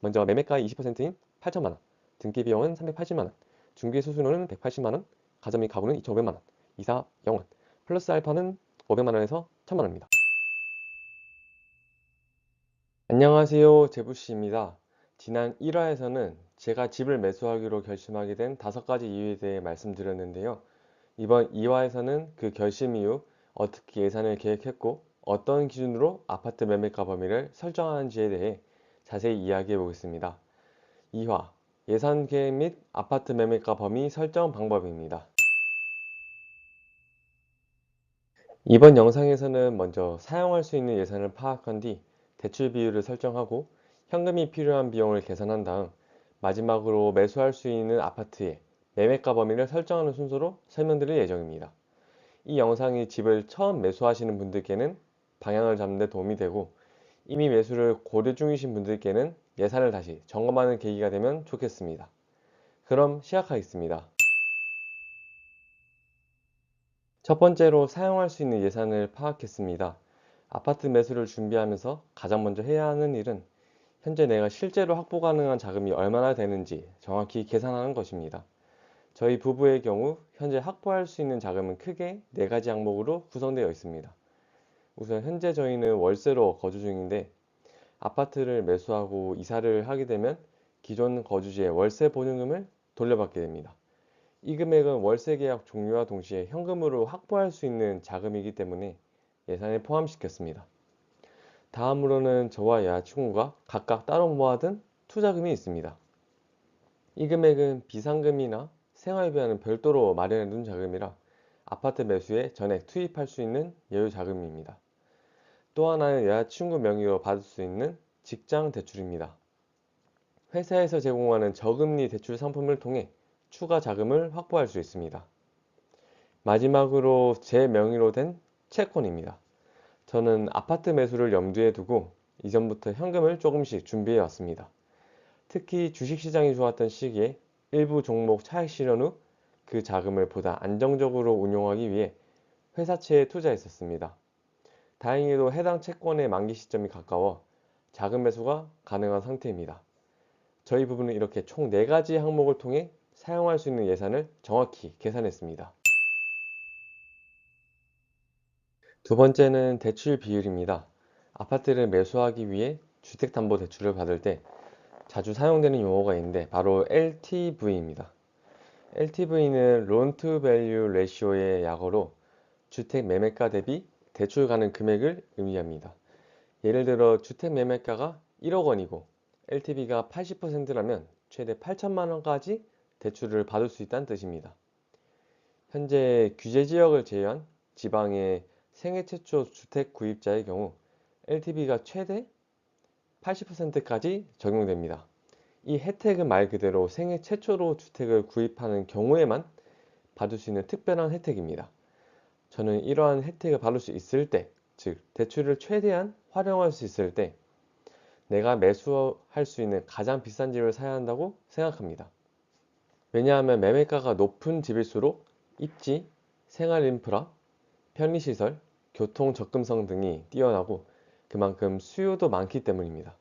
먼저 매매가의 20%인 8천만 원, 등기 비용은 380만 원, 중개 수수료는 180만 원, 가점 및 가구는 2,500만 원, 이사 0원, 플러스 알파는 500만 원에서 1,000만 원입니다. 안녕하세요. 제부씨입니다. 지난 1화에서는 제가 집을 매수하기로 결심하게 된 5가지 이유에 대해 말씀드렸는데요. 이번 2화에서는 그 결심 이후 어떻게 예산을 계획했고 어떤 기준으로 아파트 매매가 범위를 설정하는지에 대해 자세히 이야기해 보겠습니다. 2화 예산 계획 및 아파트 매매가 범위 설정 방법입니다. 이번 영상에서는 먼저 사용할 수 있는 예산을 파악한 뒤 대출 비율을 설정하고 현금이 필요한 비용을 계산한 다음 마지막으로 매수할 수 있는 아파트의 매매가 범위를 설정하는 순서로 설명드릴 예정입니다. 이 영상이 집을 처음 매수하시는 분들께는 방향을 잡는 데 도움이 되고 이미 매수를 고려 중이신 분들께는 예산을 다시 점검하는 계기가 되면 좋겠습니다. 그럼 시작하겠습니다. 첫 번째로 사용할 수 있는 예산을 파악했습니다. 아파트 매수를 준비하면서 가장 먼저 해야 하는 일은 현재 내가 실제로 확보 가능한 자금이 얼마나 되는지 정확히 계산하는 것입니다. 저희 부부의 경우 현재 확보할 수 있는 자금은 크게 4가지 항목으로 구성되어 있습니다. 우선 현재 저희는 월세로 거주 중인데 아파트를 매수하고 이사를 하게 되면 기존 거주지의 월세 보증금을 돌려받게 됩니다. 이 금액은 월세 계약 종료와 동시에 현금으로 확보할 수 있는 자금이기 때문에 예산에 포함시켰습니다. 다음으로는 저와 여자친구가 각각 따로 모아둔 투자금이 있습니다. 이 금액은 비상금이나 생활비와는 별도로 마련해 둔 자금이라 아파트 매수에 전액 투입할 수 있는 여유 자금입니다. 또 하나는 여자친구 명의로 받을 수 있는 직장 대출입니다. 회사에서 제공하는 저금리 대출 상품을 통해 추가 자금을 확보할 수 있습니다. 마지막으로 제 명의로 된 채권입니다. 저는 아파트 매수를 염두에 두고 이전부터 현금을 조금씩 준비해 왔습니다. 특히 주식시장이 좋았던 시기에 일부 종목 차익 실현 후 그 자금을 보다 안정적으로 운용하기 위해 회사채에 투자했었습니다. 다행히도 해당 채권의 만기 시점이 가까워 자금 매수가 가능한 상태입니다. 저희 부부는 이렇게 총 4가지 항목을 통해 사용할 수 있는 예산을 정확히 계산했습니다. 두 번째는 대출 비율입니다. 아파트를 매수하기 위해 주택담보대출을 받을 때 자주 사용되는 용어가 있는데 바로 LTV입니다. LTV는 Loan to Value Ratio의 약어로 주택 매매가 대비 대출 가능 금액을 의미합니다. 예를 들어 주택 매매가가 1억 원이고 LTV가 80%라면 최대 8천만 원까지 대출을 받을 수 있다는 뜻입니다. 현재 규제 지역을 제외한 지방의 생애 최초 주택 구입자의 경우 LTV가 최대 80%까지 적용됩니다. 이 혜택은 말 그대로 생애 최초로 주택을 구입하는 경우에만 받을 수 있는 특별한 혜택입니다. 저는 이러한 혜택을 받을 수 있을 때, 즉 대출을 최대한 활용할 수 있을 때 내가 매수할 수 있는 가장 비싼 집을 사야 한다고 생각합니다. 왜냐하면 매매가가 높은 집일수록 입지, 생활 인프라, 편리시설, 교통 접근성 등이 뛰어나고 그만큼 수요도 많기 때문입니다.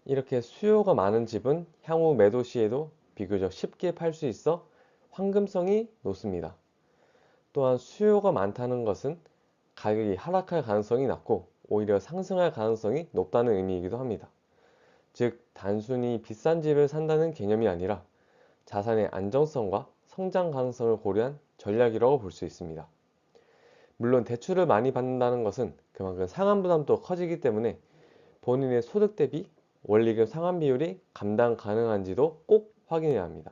이렇게 수요가 많은 집은 향후 매도 시에도 비교적 쉽게 팔 수 있어 황금성이 높습니다. 또한 수요가 많다는 것은 가격이 하락할 가능성이 낮고 오히려 상승할 가능성이 높다는 의미이기도 합니다. 즉, 단순히 비싼 집을 산다는 개념이 아니라 자산의 안정성과 성장 가능성을 고려한 전략이라고 볼 수 있습니다. 물론 대출을 많이 받는다는 것은 그만큼 상환 부담도 커지기 때문에 본인의 소득 대비 원리금 상환 비율이 감당 가능한지도 꼭 확인해야 합니다.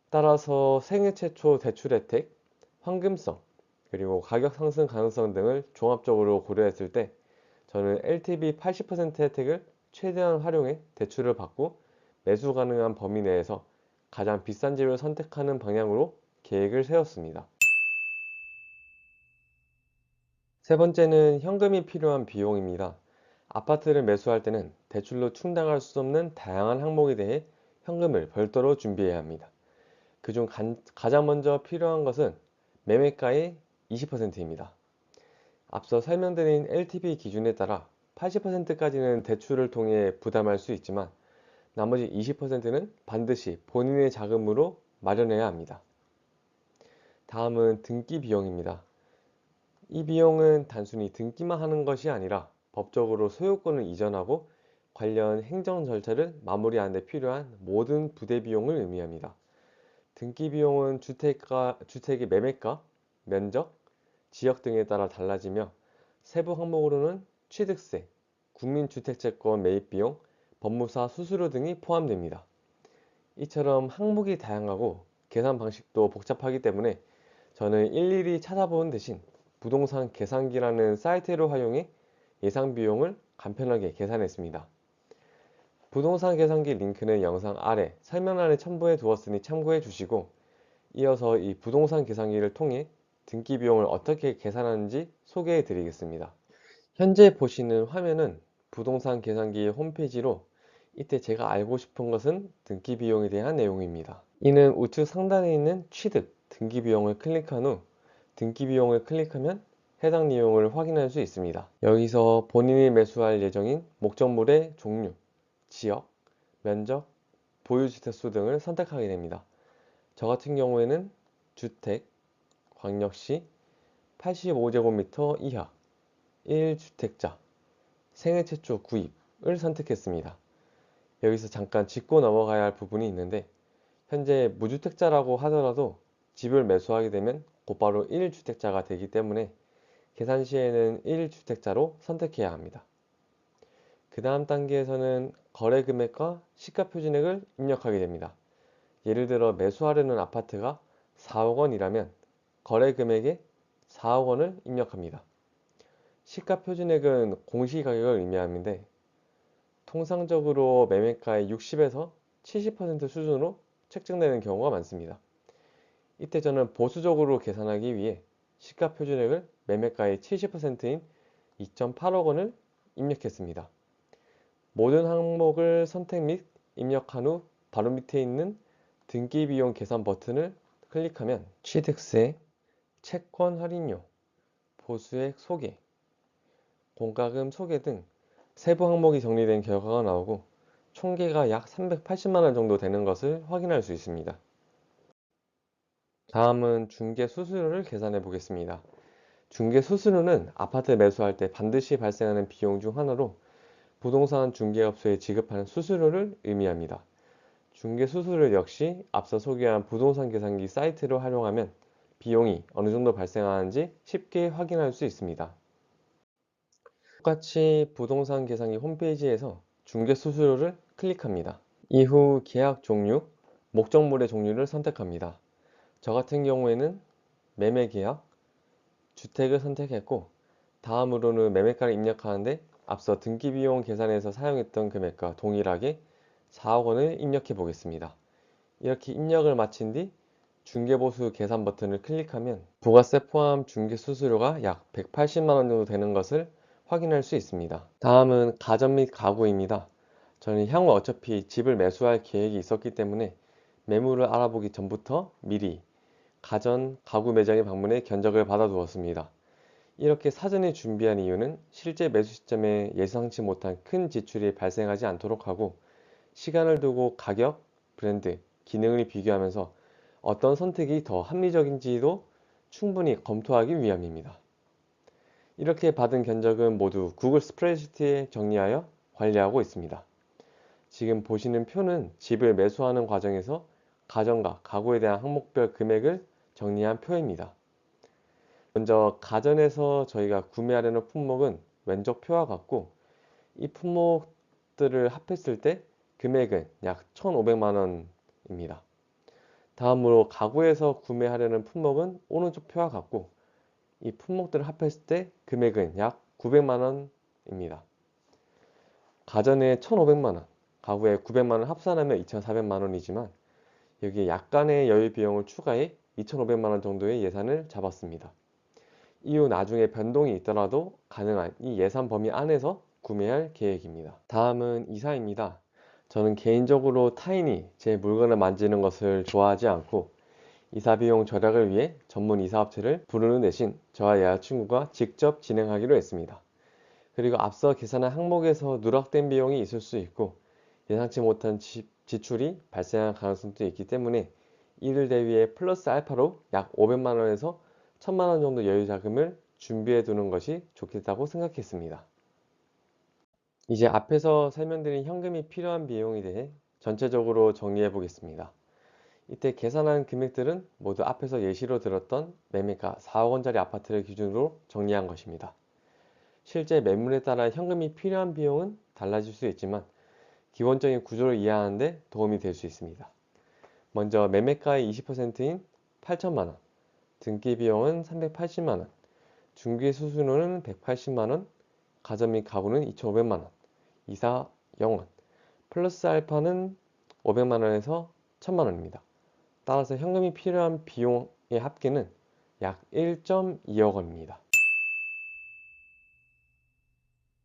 따라서 생애 최초 대출 혜택, 황금성, 그리고 가격 상승 가능성 등을 종합적으로 고려했을 때 저는 LTV 80% 혜택을 최대한 활용해 대출을 받고 매수 가능한 범위 내에서 가장 비싼 집을 선택하는 방향으로 계획을 세웠습니다. 세 번째는 현금이 필요한 비용입니다. 아파트를 매수할 때는 대출로 충당할 수 없는 다양한 항목에 대해 현금을 별도로 준비해야 합니다. 그중 가장 먼저 필요한 것은 매매가의 20%입니다. 앞서 설명드린 LTV 기준에 따라 80%까지는 대출을 통해 부담할 수 있지만 나머지 20%는 반드시 본인의 자금으로 마련해야 합니다. 다음은 등기 비용입니다. 이 비용은 단순히 등기만 하는 것이 아니라 법적으로 소유권을 이전하고 관련 행정 절차를 마무리하는 데 필요한 모든 부대 비용을 의미합니다. 등기 비용은 주택의 매매가, 면적, 지역 등에 따라 달라지며 세부 항목으로는 취득세, 국민주택채권 매입 비용, 법무사 수수료 등이 포함됩니다. 이처럼 항목이 다양하고 계산 방식도 복잡하기 때문에 저는 일일이 찾아보는 대신 부동산 계산기라는 사이트를 활용해 예상 비용을 간편하게 계산했습니다. 부동산 계산기 링크는 영상 아래 설명란에 첨부해 두었으니 참고해 주시고, 이어서 이 부동산 계산기를 통해 등기 비용을 어떻게 계산하는지 소개해 드리겠습니다. 현재 보시는 화면은 부동산 계산기 홈페이지로, 이때 제가 알고 싶은 것은 등기 비용에 대한 내용입니다. 이는 우측 상단에 있는 취득, 등기 비용을 클릭한 후 등기 비용을 클릭하면 해당 내용을 확인할 수 있습니다. 여기서 본인이 매수할 예정인 목적물의 종류, 지역, 면적, 보유주택수 등을 선택하게 됩니다. 저 같은 경우에는 주택, 광역시, 85제곱미터 이하, 1주택자, 생애 최초 구입을 선택했습니다. 여기서 잠깐 짚고 넘어가야 할 부분이 있는데, 현재 무주택자라고 하더라도 집을 매수하게 되면 곧바로 1주택자가 되기 때문에 계산 시에는 1주택자로 선택해야 합니다. 그 다음 단계에서는 거래 금액과 시가 표준액을 입력하게 됩니다. 예를 들어 매수하려는 아파트가 4억 원이라면 거래 금액에 4억 원을 입력합니다. 시가 표준액은 공시가격을 의미하는데, 통상적으로 매매가의 60에서 70% 수준으로 책정되는 경우가 많습니다. 이때 저는 보수적으로 계산하기 위해 시가 표준액을 매매가의 70%인 2.8억 원을 입력했습니다. 모든 항목을 선택 및 입력한 후 바로 밑에 있는 등기 비용 계산 버튼을 클릭하면 취득세, 채권 할인료, 보수액 소개, 공과금 소개 등 세부 항목이 정리된 결과가 나오고 총계가 약 380만 원 정도 되는 것을 확인할 수 있습니다. 다음은 중개 수수료를 계산해 보겠습니다. 중개 수수료는 아파트 매수할 때 반드시 발생하는 비용 중 하나로 부동산 중개업소에 지급하는 수수료를 의미합니다. 중개 수수료 역시 앞서 소개한 부동산 계산기 사이트를 활용하면 비용이 어느 정도 발생하는지 쉽게 확인할 수 있습니다. 똑같이 부동산 계산기 홈페이지에서 중개 수수료를 클릭합니다. 이후 계약 종류, 목적물의 종류를 선택합니다. 저 같은 경우에는 매매 계약, 주택을 선택했고, 다음으로는 매매가를 입력하는데 앞서 등기 비용 계산에서 사용했던 금액과 동일하게 4억 원을 입력해 보겠습니다. 이렇게 입력을 마친 뒤 중개보수 계산 버튼을 클릭하면 부가세 포함 중개 수수료가 약 180만 원 정도 되는 것을 확인할 수 있습니다. 다음은 가전 및 가구입니다. 저는 향후 어차피 집을 매수할 계획이 있었기 때문에 매물을 알아보기 전부터 미리 가전, 가구 매장에 방문해 견적을 받아 두었습니다. 이렇게 사전에 준비한 이유는 실제 매수 시점에 예상치 못한 큰 지출이 발생하지 않도록 하고, 시간을 두고 가격, 브랜드, 기능을 비교하면서 어떤 선택이 더 합리적인지도 충분히 검토하기 위함입니다. 이렇게 받은 견적은 모두 구글 스프레드시트에 정리하여 관리하고 있습니다. 지금 보시는 표는 집을 매수하는 과정에서 가전과 가구에 대한 항목별 금액을 정리한 표입니다. 먼저 가전에서 저희가 구매하려는 품목은 왼쪽 표와 같고, 이 품목들을 합했을 때 금액은 약 1,500만 원입니다. 다음으로 가구에서 구매하려는 품목은 오른쪽 표와 같고, 이 품목들을 합했을 때 금액은 약 900만 원입니다. 가전에 1,500만 원, 가구에 900만 원 합산하면 2,400만 원이지만 여기에 약간의 여유 비용을 추가해 2,500만 원 정도의 예산을 잡았습니다. 이후 나중에 변동이 있더라도 가능한 이 예산 범위 안에서 구매할 계획입니다. 다음은 이사입니다. 저는 개인적으로 타인이 제 물건을 만지는 것을 좋아하지 않고 이사 비용 절약을 위해 전문 이사업체를 부르는 대신 저와 여자친구가 직접 진행하기로 했습니다. 그리고 앞서 계산한 항목에서 누락된 비용이 있을 수 있고, 예상치 못한 지출이 발생할 가능성도 있기 때문에 이를 대비해 플러스 알파로 약 500만 원에서 1000만 원 정도 여유 자금을 준비해 두는 것이 좋겠다고 생각했습니다. 이제 앞에서 설명드린 현금이 필요한 비용에 대해 전체적으로 정리해 보겠습니다. 이때 계산한 금액들은 모두 앞에서 예시로 들었던 매매가 4억 원짜리 아파트를 기준으로 정리한 것입니다. 실제 매물에 따라 현금이 필요한 비용은 달라질 수 있지만 기본적인 구조를 이해하는 데 도움이 될 수 있습니다. 먼저 매매가의 20%인 8천만 원, 등기 비용은 380만 원, 중개 수수료는 180만 원, 가전 및 가구는 2,500만 원, 이사 0원, 플러스 알파는 500만 원에서 1000만 원입니다. 따라서 현금이 필요한 비용의 합계는 약 1.2억 원입니다.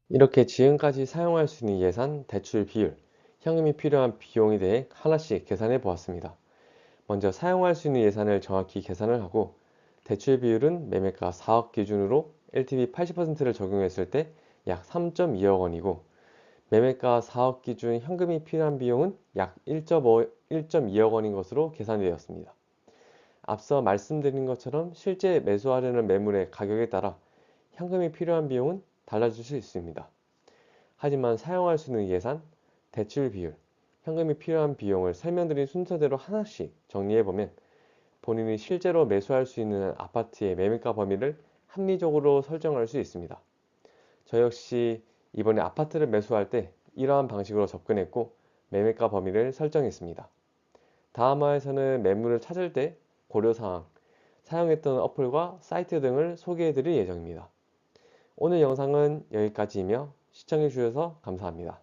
이렇게 지금까지 사용할 수 있는 예산, 대출 비율, 현금이 필요한 비용에 대해 하나씩 계산해 보았습니다. 먼저 사용할 수 있는 예산을 정확히 계산을 하고 대출 비율은 매매가 4억 기준으로 LTV 80%를 적용했을 때 약 3.2억 원이고 매매가 4억 기준 현금이 필요한 비용은 약 1.2억 원인 것으로 계산되었습니다. 앞서 말씀드린 것처럼 실제 매수하려는 매물의 가격에 따라 현금이 필요한 비용은 달라질 수 있습니다. 하지만 사용할 수 있는 예산, 대출 비율, 현금이 필요한 비용을 설명드린 순서대로 하나씩 정리해보면 본인이 실제로 매수할 수 있는 아파트의 매매가 범위를 합리적으로 설정할 수 있습니다. 저 역시 이번에 아파트를 매수할 때 이러한 방식으로 접근했고 매매가 범위를 설정했습니다. 다음 화에서는 매물을 찾을 때 고려사항, 사용했던 어플과 사이트 등을 소개해드릴 예정입니다. 오늘 영상은 여기까지이며 시청해주셔서 감사합니다.